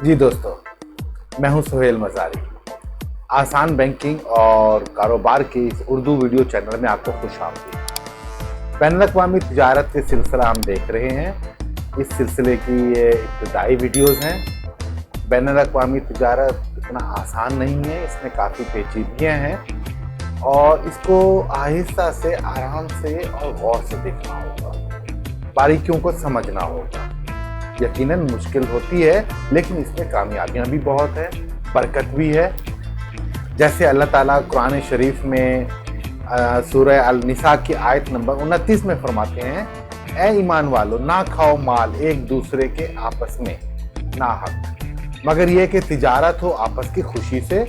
जी दोस्तों, मैं हूं सुहेल मज़ारी। आसान बैंकिंग और कारोबार के इस उर्दू वीडियो चैनल में आपको खुश आमदीद। बैनुल-अक़वामी तिजारत के सिलसिला हम देख रहे हैं। इस सिलसिले की ये इब्तिदाई वीडियोज़ हैं। बैनुल-अक़वामी तिजारत इतना आसान नहीं है, इसमें काफ़ी पेचीदगियाँ हैं और इसको आहिस्ता से, आराम से और गौर से देखना होगा, बारीकियों को समझना होगा। यकीनन मुश्किल होती है, लेकिन इसमें कामयाबियां भी बहुत है, बरकत भी है। जैसे अल्लाह ताला कुरान शरीफ में सूरह अल-निसा की आयत नंबर 29 में फरमाते हैं, ए ईमान वालों, ना खाओ माल एक दूसरे के आपस में ना हक, मगर ये कि तिजारत हो आपस की खुशी से,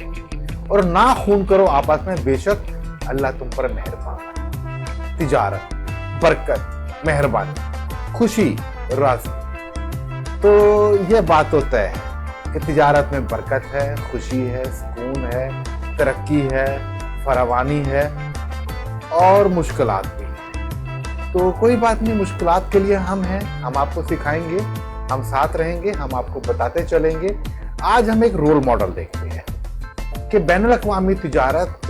और ना खून करो आपस में, बेशक अल्लाह तुम पर मेहरबान है। तिजारत, बरकत, मेहरबानी, खुशी, राज़। तो ये बात होता है कि तिजारत में बरकत है, खुशी है, सुकून है, तरक्की है, फरावानी है और मुश्किलात भी हैं। तो कोई बात नहीं, मुश्किलात के लिए हम हैं, हम आपको सिखाएंगे, हम साथ रहेंगे, हम आपको बताते चलेंगे। आज हम एक रोल मॉडल देखते हैं कि बैनुल-अक़वामी तिजारत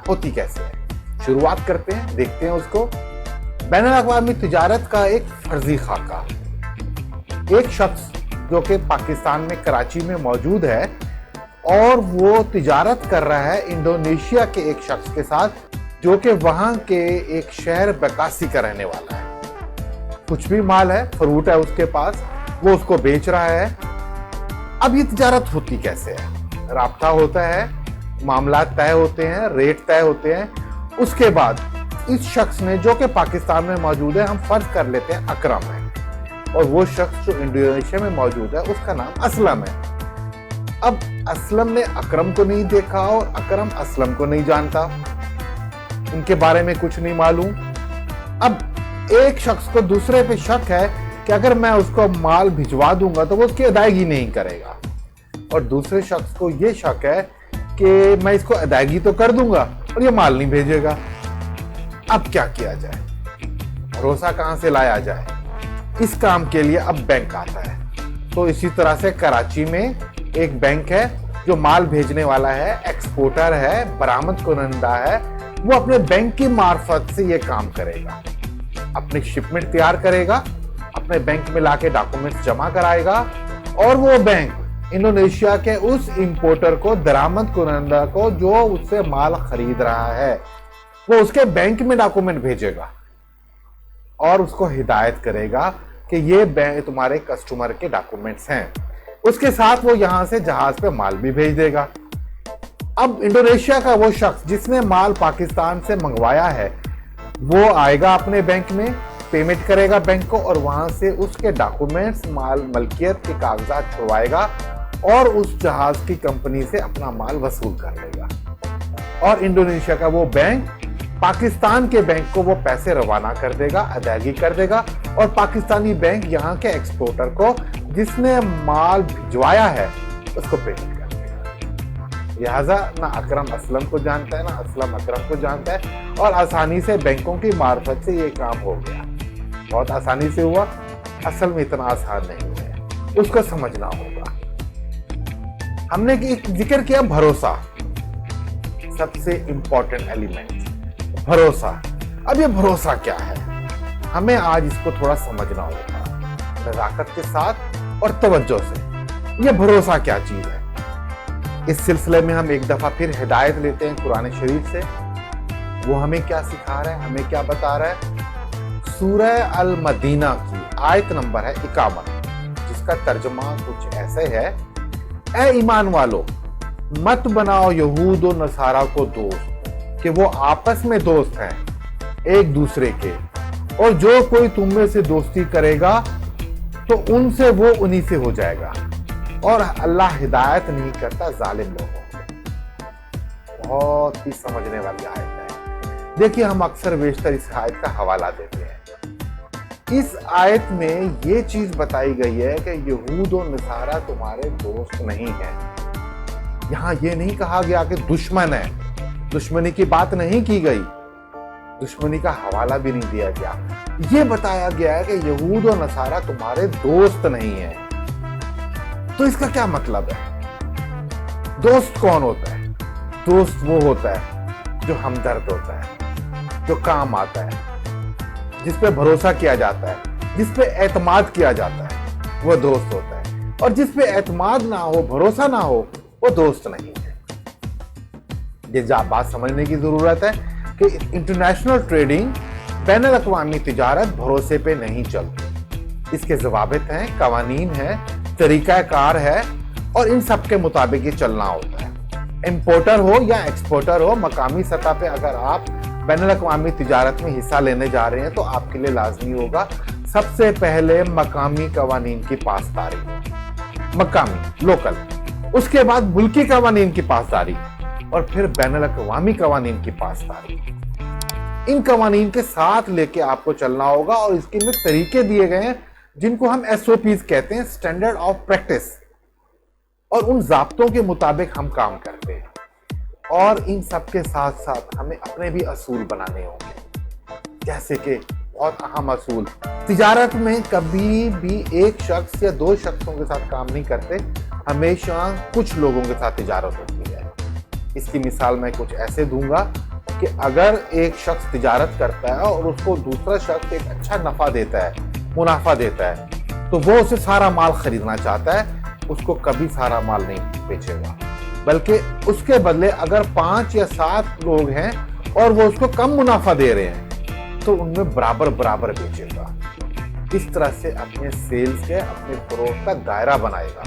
होती कैसे है। शुरुआत करते हैं, देखते हैं उसको। बैनुल-अक़वामी तिजारत का एक फर्जी खाका, एक शख्स जो कि पाकिस्तान में कराची में मौजूद है और वो तिजारत कर रहा है इंडोनेशिया के एक शख्स के साथ, जो कि वहां के एक शहर बकासी का रहने वाला है। कुछ भी माल है, फ्रूट है उसके पास, वो उसको बेच रहा है। अब ये तिजारत होती कैसे है? राब्ता होता है, मामला तय होते हैं, रेट तय होते हैं। उसके बाद इस शख्स ने, जो कि पाकिस्तान में मौजूद है, हम फर्ज कर लेते हैं अकरम है, और वो शख्स जो इंडोनेशिया में मौजूद है उसका नाम असलम है। अब असलम ने अकरम को नहीं देखा और अकरम असलम को नहीं जानता, इनके बारे में कुछ नहीं मालूम। अब एक शख्स को दूसरे पे शक है कि अगर मैं उसको माल भिजवा दूंगा तो वो उसकी अदायगी नहीं करेगा, और दूसरे शख्स को ये शक है कि मैं इसको अदायगी तो कर दूंगा और ये माल नहीं भेजेगा। अब क्या किया जाए, भरोसा कहां से लाया जाए? इस काम के लिए अब बैंक आता है। तो इसी तरह से कराची में एक बैंक है जो माल भेजने वाला है, एक्सपोर्टर है, बरामद कुनंदा है। वो अपने बैंक की मार्फत से ये काम करेगा, अपनी शिपमेंट तैयार करेगा, अपने बैंक में लाके डॉक्यूमेंट्स जमा कराएगा, और वो बैंक इंडोनेशिया के उस इंपोर्टर को, दरामद कुनंदा को, जो उससे माल खरीद रहा है, वो उसके बैंक में डॉक्यूमेंट भेजेगा और उसको हिदायत करेगा कि ये बैंक तुम्हारे कस्टमर के डॉक्यूमेंट्स हैं। उसके साथ वो यहां से जहाज पे माल भी भेज देगा। अब इंडोनेशिया का वो शख्स जिसने माल पाकिस्तान से मंगवाया है, वो आएगा अपने बैंक में, पेमेंट करेगा बैंक को, और वहां से उसके डॉक्यूमेंट्स, माल मलकियत के कागजात छुड़वाएगा और उस जहाज की कंपनी से अपना माल वसूल कर लेगा। और इंडोनेशिया का वो बैंक पाकिस्तान के बैंक को वो पैसे रवाना कर देगा, अदायगी कर देगा, और पाकिस्तानी बैंक यहाँ के एक्सपोर्टर को, जिसने माल भिजवाया है, उसको पेमेंट कर देगा। लिहाजा ना अकरम असलम को जानता है, ना असलम अकरम को जानता है, और आसानी से बैंकों की मार्फत से ये काम हो गया। बहुत आसानी से हुआ, असल में इतना आसान नहीं है, उसको समझना होगा। हमने एक जिक्र किया भरोसा, सबसे इंपॉर्टेंट एलिमेंट भरोसा। अब ये भरोसा क्या है, हमें आज इसको थोड़ा समझना होगा, नज़ाकत के साथ और तवज्जो से। ये भरोसा क्या चीज है? इस सिलसिले में हम एक दफा फिर हिदायत लेते हैं कुरान शरीफ से। वो हमें क्या सिखा रहा है, हमें क्या बता रहा है? सूरह अल-मदीना की आयत नंबर है 51, जिसका तर्जुमा कुछ ऐसे है, ए ईमान वालों, मत बनाओ यहूद और नसारा को दोस्त, कि वो आपस में दोस्त हैं एक दूसरे के, और जो कोई तुम में से दोस्ती करेगा तो उनसे वो उन्हीं से हो जाएगा, और अल्लाह हिदायत नहीं करता जालिम लोगों को। बहुत ही समझने वाली आयत है। देखिए, हम अक्सर बेशतर इस आयत का हवाला देते हैं। इस आयत में ये चीज बताई गई है कि यहूद और नसारा तुम्हारे दोस्त नहीं है। यहां ये नहीं कहा गया कि दुश्मन है, दुश्मनी की बात नहीं की गई, दुश्मनी का हवाला भी नहीं दिया गया। ये बताया गया है कि यहूद और नसारा तुम्हारे दोस्त नहीं है। तो इसका क्या मतलब है? दोस्त कौन होता है? दोस्त वो होता है जो हमदर्द होता है, जो काम आता है, जिस पे भरोसा किया जाता है, जिस पे एतमाद किया जाता है, वो दोस्त होता है। और जिस पे एतमाद ना हो, भरोसा ना हो, वो दोस्त नहीं है। ये बात समझने की जरूरत है कि इंटरनेशनल ट्रेडिंग, बैनुल अक़वामी तिजारत भरोसे पे नहीं चलती। इसके ज़वाबित हैं, कवानीन है, तरीक़ाकार है, और इन सब के मुताबिक ये चलना होता है। इम्पोर्टर हो या एक्सपोर्टर हो, मकामी सतह पे अगर आप बैनुल अक़वामी तिजारत में हिस्सा लेने जा रहे हैं तो आपके लिए लाजमी होगा सबसे पहले मकामी कवानीन की पासदारी, मकामी लोकल, उसके बाद मुल्की कवानीन की पासदारी, और फिर बैनुल अक़वामी कवानीन की पासदारी। इन कवानीन के साथ लेके आपको चलना होगा, और इसके में तरीके दिए गए हैं जिनको हम SOPs कहते हैं, स्टैंडर्ड ऑफ प्रैक्टिस, और उन ज़ाब्तों के मुताबिक हम काम करते हैं। और इन सब के साथ साथ हमें अपने भी असूल बनाने होंगे, जैसे कि बहुत अहम असूल, तिजारत में कभी भी एक शख्स या दो शख्सों के साथ काम नहीं करते, हमेशा कुछ लोगों के साथ तिजारत होती है। इसकी मिसाल मैं कुछ ऐसे दूंगा कि अगर एक शख्स तिजारत करता है और उसको दूसरा शख्स एक अच्छा नफा देता है, मुनाफा देता है, तो वो उसे सारा माल खरीदना चाहता है, उसको कभी सारा माल नहीं बेचेगा, बल्कि उसके बदले अगर 5 या 7 लोग हैं और वो उसको कम मुनाफा दे रहे हैं तो उनमें बराबर बराबर बेचेगा। इस तरह से अपने सेल्स के, अपने फरोख्त का दायरा बनाएगा।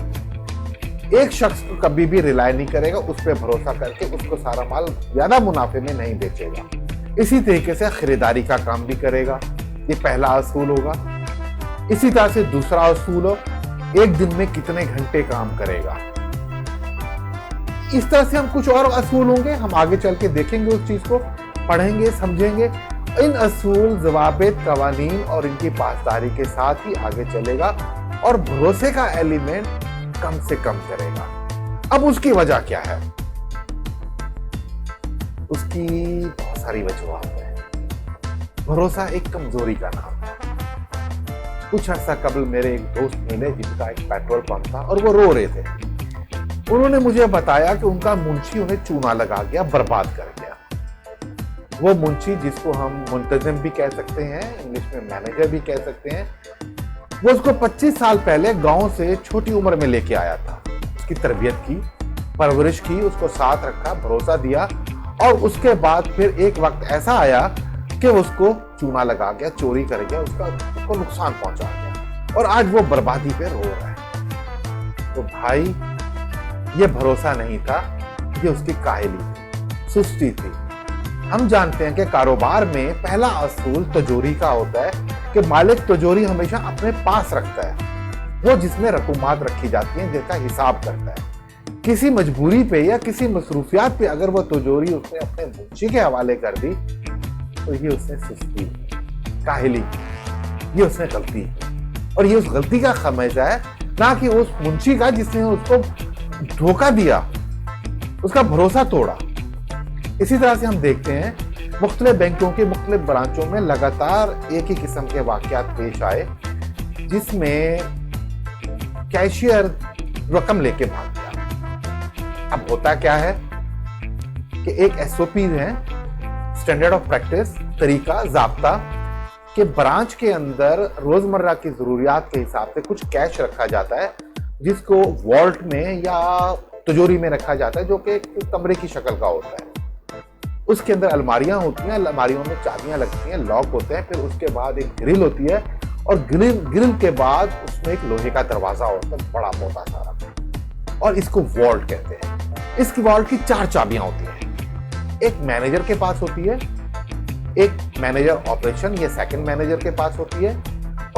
एक शख्स को कभी भी रिलाय नहीं करेगा, उस पर भरोसा करके उसको सारा माल ज्यादा मुनाफे में नहीं बेचेगा। इसी तरीके से खरीदारी का काम भी करेगा, ये पहला असूल होगा। इसी तरह से दूसरा असूल हो, एक दिन में कितने घंटे काम करेगा। इस तरह से हम कुछ और असूल होंगे, हम आगे चल के देखेंगे, उस चीज को पढ़ेंगे, समझेंगे। इन असूल, ज़वाबित, कवानीन और इनकी पासदारी के साथ ही आगे चलेगा और भरोसे का एलिमेंट कम से कम करेगा। अब उसकी वजह क्या है? उसकी बहुत सारी वजूहात है। भरोसा एक कमजोरी का नाम है। कुछ अर्सा कबल मेरे एक दोस्त मिले जिनका एक पेट्रोल पंप था और वो रो रहे थे। उन्होंने मुझे बताया कि उनका मुंशी उन्हें चूना लगा गया, बर्बाद कर गया। वो मुंशी, जिसको हम मुंतजिम भी कह सकते हैं, इंग्लिश में मैनेजर भी कह सकते हैं, वो उसको 25 साल पहले गांव से छोटी उम्र में लेके आया था। उसकी तरबियत की, परवरिश की, उसको साथ रखा, भरोसा दिया, और उसके बाद फिर एक वक्त ऐसा आया कि उसको चूना लगा गया, चोरी कर गया, उसको नुकसान पहुंचा गया, और आज वो बर्बादी पे रो रहा है। तो भाई, ये भरोसा नहीं था, ये उसकी काहिली थी, सुस्ती थी। हम जानते हैं कि कारोबार में पहला असूल तिजोरी का होता है कि मालिक तिजोरी हमेशा अपने पास रखता है, वो जिसमें रकूमात रखी जाती हैं, जिसका हिसाब करता है। किसी मजबूरी पे या किसी मसरूफियात पे अगर वो तिजोरी उसने अपने मुंशी के हवाले कर दी तो ये उसने सुस्ती, काहिली, ये उसने गलती, और ये उस गलती का खमियाजा है, ना कि उस मुंशी का जिसने उसको धोखा दिया, उसका भरोसा तोड़ा। इसी तरह से हम देखते हैं मुख्तलिफ बैंकों के मुख्तलिफ ब्रांचों में लगातार एक ही किस्म के वाकयात पेश आए, जिसमें कैशियर रकम लेके भाग गया। अब होता क्या है कि एक SOP है, स्टैंडर्ड ऑफ प्रैक्टिस, तरीका, ज़ाब्ता, कि ब्रांच के अंदर रोजमर्रा की जरूरियात के हिसाब से कुछ कैश रखा जाता है, जिसको वॉल्ट में या तिजोरी में रखा जाता है, जो कि एक कमरे की शक्ल का होता है। उसके अंदर अलमारियां होती हैं, अलमारियों में चाबियां लगती हैं, लॉक होते हैं, फिर उसके बाद एक ग्रिल होती है, और ग्रिल के बाद उसमें एक लोहे का दरवाजा होता है, बड़ा मोटा सारा, और इसको वॉल्ट कहते हैं। इसकी वॉल्ट की 4 चाबियां होती हैं। एक मैनेजर के पास होती है, एक मैनेजर ऑपरेशन या सेकंड मैनेजर के पास होती है,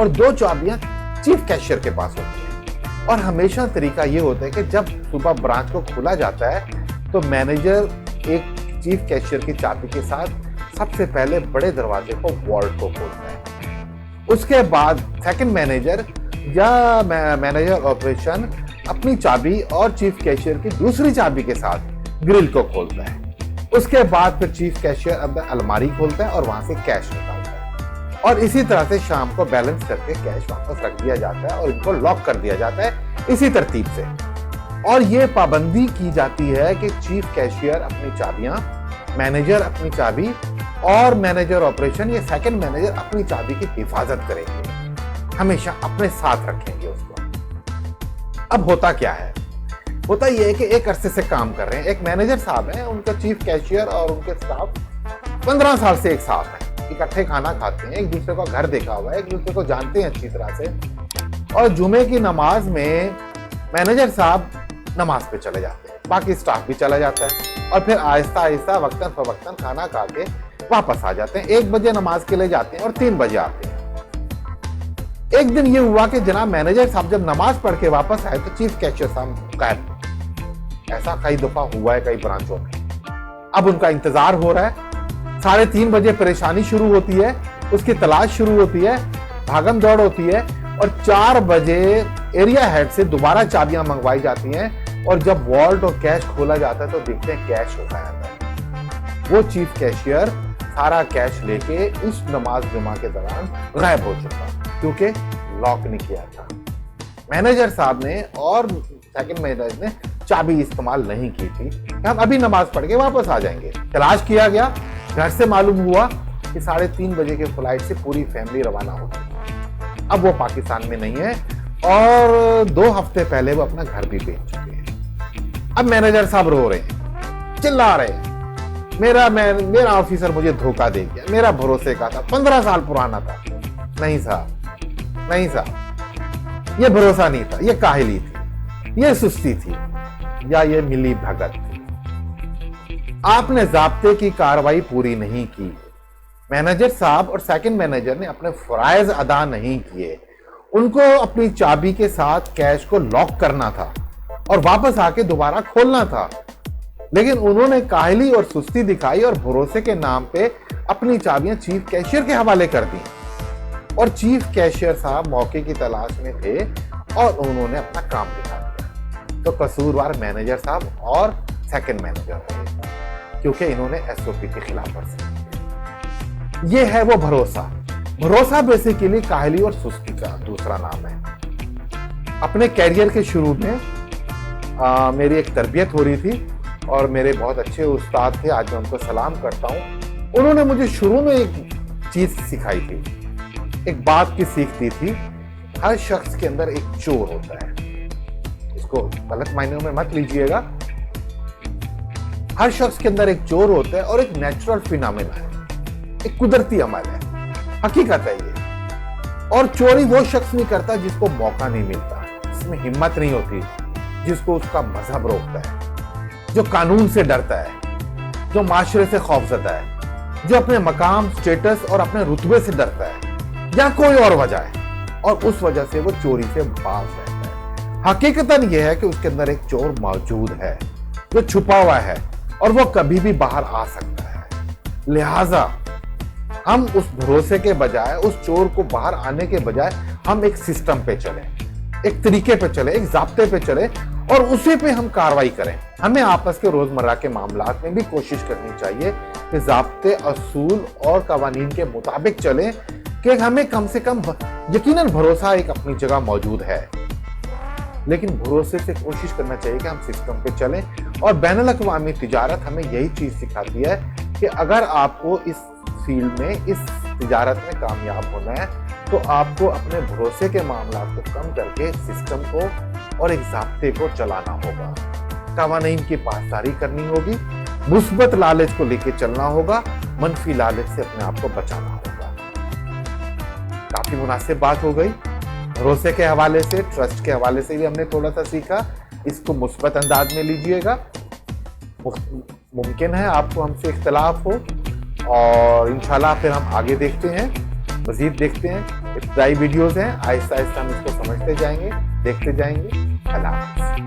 और 2 चाबियां चीफ कैशियर के पास होती है। और हमेशा तरीका ये होता है कि जब सुबह ब्रांच को खोला जाता है तो मैनेजर एक चीफ कैशियर की चाबी के साथ सबसे पहले बड़े दरवाजे को, वॉल्ट को खोलता है। उसके बाद सेकंड मैनेजर या मैनेजर ऑपरेशन अपनी चाबी और चीफ कैशियर की दूसरी चाबी के साथ ग्रिल को खोलता है। उसके बाद फिर चीफ कैशियर अंदर अलमारी खोलता है और वहां से कैश निकालता है, और इसी तरह से शाम को बैलेंस करके कैश वापस रख दिया जाता है और इनको लॉक कर दिया जाता है इसी तरतीब से। और ये पाबंदी की जाती है कि चीफ कैशियर अपनी चाबियां, मैनेजर अपनी चाबी और मैनेजर ऑपरेशन या सेकंड मैनेजर अपनी चाबी की हिफाजत करेंगे, हमेशा अपने साथ रखेंगे उसको। अब होता क्या है, होता ये है कि एक अरसे से काम कर रहे हैं, एक मैनेजर साहब हैं, उनका चीफ कैशियर और उनके स्टाफ 15 साल से एक साथ हैं, इकट्ठे खाना खाते हैं, एक दूसरे का घर देखा हुआ है, एक दूसरे को जानते हैं अच्छी तरह से। और जुमे की नमाज में मैनेजर साहब नमाज पे चले जाते हैं, बाकी स्टाफ भी चला जाता है, और फिर आहिस्ता आहिस्ता वक्तन फवक्तन खाना खा के वापस आ जाते हैं। 1 बजे नमाज के लिए जाते हैं और 3 बजे आते हैं। एक दिन ये हुआ कि जनाब मैनेजर साहब जब नमाज पढ़ के वापस आए तो चीफ कैशियर साहब गायब। ऐसा कई दफा हुआ है कई ब्रांचों में। अब उनका इंतजार हो रहा है, 3:30 बजे परेशानी शुरू होती है, उसकी तलाश शुरू होती है, भागम दौड़ होती है, और 4 बजे एरिया हेड से दोबारा चाबियां मंगवाई जाती हैं, और जब वॉल्ट और कैश खोला जाता है तो देखते हैं कैश उठाया जाता है। वो चीफ कैशियर सारा कैश लेके उस नमाज जुमा के दौरान गायब हो चुका, क्योंकि लॉक नहीं किया था। मैनेजर साहब ने और सेकंड मैनेजर ने चाबी इस्तेमाल नहीं की थी, हम अभी नमाज पढ़ के वापस आ जाएंगे। तलाश किया गया, घर से मालूम हुआ कि 3:30 बजे के फ्लाइट से पूरी फैमिली रवाना हो गई। अब वो पाकिस्तान में नहीं है और 2 हफ्ते पहले वो अपना घर भी बेच चुके हैं। अब मैनेजर साहब रो रहे हैं, चिल्ला रहे हैं, मेरा ऑफिसर मुझे धोखा दे गया, मेरा भरोसे का था, 15 साल पुराना था। नहीं साहब, नहीं साहब, ये भरोसा नहीं था, ये काहिली थी, ये सुस्ती थी, या ये मिली भगत थी। आपने ज़ाब्ते की कार्रवाई पूरी नहीं की। मैनेजर साहब और सेकंड मैनेजर ने अपने फराइज अदा नहीं किए। उनको अपनी चाबी के साथ कैश को लॉक करना था और वापस आके दोबारा खोलना था, लेकिन उन्होंने काहिली और सुस्ती दिखाई और भरोसे के नाम पे अपनी चाबियां चीफ कैशियर के हवाले कर दी। और चीफ कैशियर साहब मौके की तलाश में थे और उन्होंने अपना काम दिखा दिया। तो कसूरवार मैनेजर साहब और सेकंड मैनेजर थे, क्योंकि इन्होंने एसओपी के खिलाफ वर्जी की। ये है वो भरोसा। भरोसा बेसिकली काहिली और सुस्ती का दूसरा नाम है। अपने कैरियर के शुरू में मेरी एक तरबियत हो रही थी और मेरे बहुत अच्छे उस्ताद थे, आज मैं उनको सलाम करता हूँ। उन्होंने मुझे शुरू में एक चीज सिखाई थी, एक बात की सीख दी थी, हर शख्स के अंदर एक चोर होता है। इसको गलत मायने में मत लीजिएगा। हर शख्स के अंदर एक चोर होता है और एक नेचुरल फिनोमेना है, एक कुदरती अमल है, हकीकत है ये। और चोरी वो शख्स नहीं करता जिसको मौका नहीं मिलता, जिसमें हिम्मत नहीं होती, जिसको उसका मजहब रोकता है, जो कानून से डरता है, जो माशरे से खौफजदा है, जो अपने मकाम, स्टेटस और अपने रुतबे से डरता है, या कोई और वजह है, और उस वजह से वो चोरी से बाज रहता है। हकीकतन यह है कि उसके अंदर एक चोर मौजूद है जो छुपा हुआ है और वो कभी भी बाहर आ सकता है। लिहाजा हम उस भरोसे के बजाय, उस चोर को बाहर आने के बजाय हम एक सिस्टम पे चले, एक तरीके पे चले, एक ज़ाब्ते पे चले और उसी पे हम कार्रवाई करें। हमें आपस के रोजमर्रा के मामलात में भी कोशिश करनी चाहिए कि ज़ाब्ते, असूल और कवानीन के मुताबिक चलें, कि हमें कम से कम यकीनन भरोसा एक अपनी जगह मौजूद है, लेकिन भरोसे से कोशिश करना चाहिए कि हम सिस्टम पे चलें। और बैनुल अक़वामी तिजारत हमें यही चीज सिखाती है कि अगर आपको इस फील्ड में, इस तिजारत में कामयाब होना है तो आपको अपने भरोसे के मामलात को कम करके सिस्टम को और एक ज़ाब्ते को चलाना होगा, कवानीन की पासदारी करनी होगी, मुस्बत लालच को लेकर चलना होगा, मनफी लालच से अपने आप को बचाना होगा। काफी मुनासिब बात हो गई। भरोसे के हवाले से, ट्रस्ट के हवाले से भी हमने थोड़ा सा सीखा। इसको मुस्बत अंदाज में लीजिएगा। मुमकिन है आपको हमसे इख्तलाफ हो और इंशाल्लाह फिर हम आगे देखते हैं, मजीद देखते हैं। इब्तिदाई वीडियोस हैं, आहिस्ता आहिस्ता हम इसको समझते जाएंगे, देखते जाएंगे। अल्लाह हाफ़िज़।